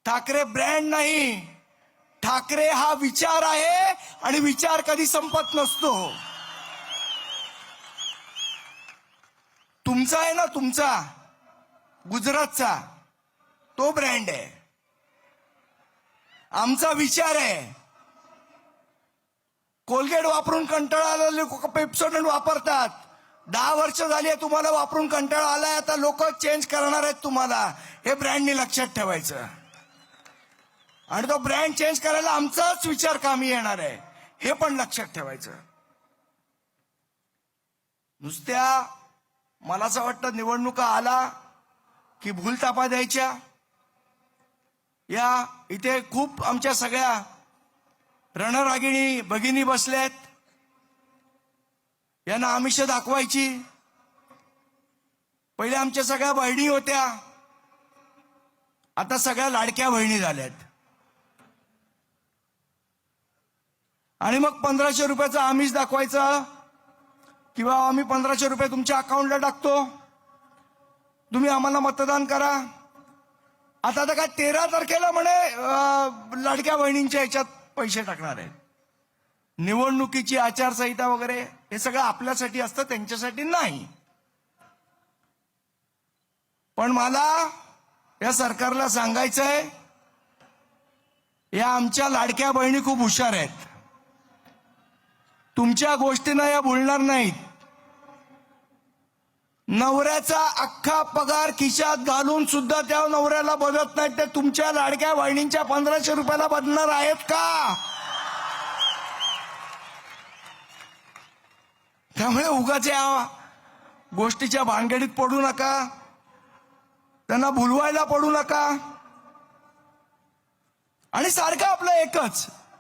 Thackeray brand नाही, ठाकरे हा विचार आहे आणि विचार कधी संपत नसतो. तुमचा आहे ना, तुमचा गुजरातचा तो ब्रँड आहे. आमचा विचार आहे. कोलगेट वापरून कंटाळा आलेले लोक पेप्सोडंट वापरतात. 10 वर्ष झाली आहे तुम्हाला वापरून कंटाळा आलाय, आता लोक चेंज करणार आहेत तुम्हाला. हे ब्रँडनी लक्षात ठेवायचं आणि तो ब्रँड चेंज करायला आमचाच विचार कामी येणार आहे, हे पण लक्षात ठेवायचं. नुसत्या मला असं वाटतं निवडणुका आला की भूलतापा द्यायच्या. या इथे खूप आमच्या सगळ्या रणरागिणी भगिनी बसल्यात, यांना आमिष दाखवायची. पहिले आमच्या सगळ्या बहिणी होत्या, आता सगळ्या लाडक्या बहिणी झाल्यात. आणि मग 1500 रुपयाचं आमिष दाखवायचं किंवा आम्ही 1500 रुपये तुमच्या अकाउंटला टाकतो, तुम्ही आम्हाला मतदान करा. आता तर काय 13 तारखेला म्हणे लाडक्या बहिणींच्या ह्याच्यात पैसे टाकणार आहेत. निवडणुकीची आचारसंहिता वगैरे हे सगळं आपल्यासाठी असतं, त्यांच्यासाठी नाही. पण मला या सरकारला सांगायचंय, या आमच्या लाडक्या बहिणी खूप हुशार आहेत. तुमच्या गोष्टींना या बोलणार नाहीत. नवऱ्याचा अख्खा पगार खिशात घालून सुद्धा त्या नवऱ्याला बदलत नाहीत. ते तुमच्या लाडक्या बहिणींच्या 1500 रुपयाला बदलणार आहेत का? त्यामुळे उगाच या गोष्टीच्या भानगडीत पडू नका, त्यांना भुलवायला पडू नका. आणि सारखं आपलं एकच,